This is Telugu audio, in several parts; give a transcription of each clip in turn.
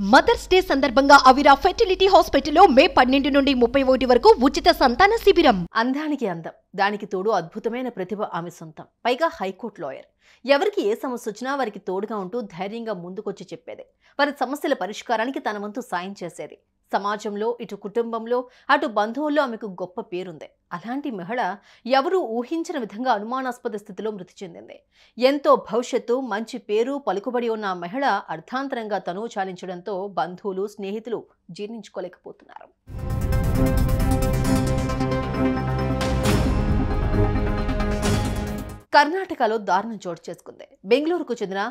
మదర్స్ డే సందర్భంగా అవిరా ఫెర్టిలిటీ హాస్పిటల్లో మే 12 నుండి 31 వరకు ఉచిత సంతాన శిబిరం. అందానికి అందం, దానికి తోడు అద్భుతమైన ప్రతిభ ఆమె సొంతం. పైగా హైకోర్టు లాయర్. ఎవరికి ఏ సమస్య వచ్చినా వారికి తోడుగా ఉంటూ ధైర్యంగా ముందుకొచ్చి చెప్పేది. వారి సమస్యల పరిష్కారానికి తన వంతు సాయం చేసేది. సమాజంలో, ఇటు కుటుంబంలో, అటు బంధువుల్లో ఆమెకు గొప్ప పేరుంది. అలాంటి మహిళ ఎవరూ ఊహించిన విధంగా అనుమానాస్పద స్థితిలో మృతి చెందింది. ఎంతో భవిష్యత్తు, మంచి పేరు, పలుకుబడి ఉన్న ఆ మహిళ అర్ధాంతరంగా తనువు చాలించడంతో బంధువులు, స్నేహితులు జీర్ణించుకోలేకపోతున్నారు. కర్ణాటకలో దారుణం చోటు చేసుకుంది. బెంగళూరుకు చెందిన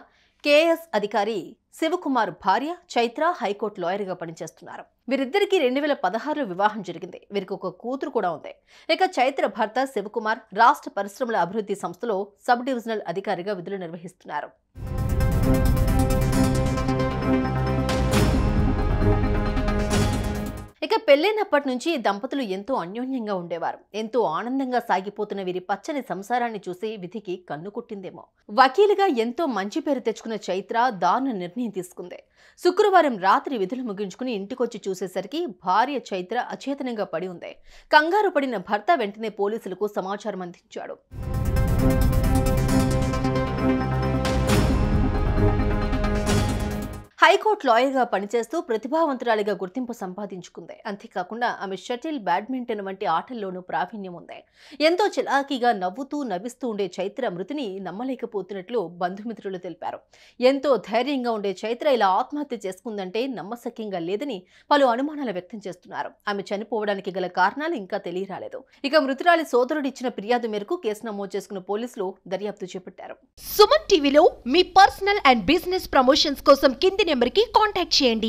కేఎస్ అధికారి శివకుమార్ భార్య చైత్ర హైకోర్టు లాయర్గా పనిచేస్తున్నారు. వీరిద్దరికీ 2016లో వివాహం జరిగింది. వీరికి ఒక కూతురు కూడా ఉంది. ఇక చైత్ర భర్త శివకుమార్ రాష్ట్ర పరిశ్రమల అభివృద్ధి సంస్థలో సబ్ డివిజనల్ అధికారిగా విధులు నిర్వహిస్తున్నారు. ఇక పెళ్లైనప్పటి నుంచి దంపతులు ఎంతో అన్యోన్యంగా ఉండేవారు. ఎంతో ఆనందంగా సాగిపోతున్న వీరి పచ్చని సంసారాన్ని చూసి విధికి కన్ను కుట్టిందేమో. వకీలుగా ఎంతో మంచి పేరు తెచ్చుకున్న చైత్ర దారుణ నిర్ణయం తీసుకుంది. శుక్రవారం రాత్రి విధులు ముగించుకుని ఇంటికొచ్చి చూసేసరికి భార్య చైత్ర అచేతనంగా పడి ఉంది. కంగారు పడిన భర్త వెంటనే పోలీసులకు సమాచారం అందించాడు. హైకోర్టు లాయర్గా పనిచేస్తూ ప్రతిభావంతురాలిగా గుర్తింపు సంపాదించుకుంది. అంతేకాకుండా ఆమె షటిల్, బ్యాడ్మింటన్ వంటి ఆటల్లోనూ ప్రావీణ్యం ఉంది. ఎంతో చిలాకీగా నవ్వుతూ నవ్విస్తూ ఉండే చైత్ర మృతిని నమ్మలేకపోతున్నట్లు బంధుమిత్రులు తెలిపారు. ఎంతో ధైర్యంగా ఉండే చైత్ర ఇలా ఆత్మహత్య చేసుకుందంటే నమ్మశక్యంగా లేదని పలు అనుమానాలు వ్యక్తం చేస్తున్నారు. ఆమె చనిపోవడానికి గల కారణాలు ఇంకా తెలియరాలేదు. ఇక మృతురాలి సోదరుడు ఇచ్చిన ఫిర్యాదు మేరకు కేసు నమోదు చేసుకున్న పోలీసులు దర్యాప్తు చేపట్టారు. సుమన్ టీవీలో మీ పర్సనల్ అండ్ బిజినెస్ ప్రమోషన్స్ కోసం కింది నెంబర్కి కాంటాక్ట్ చేయండి.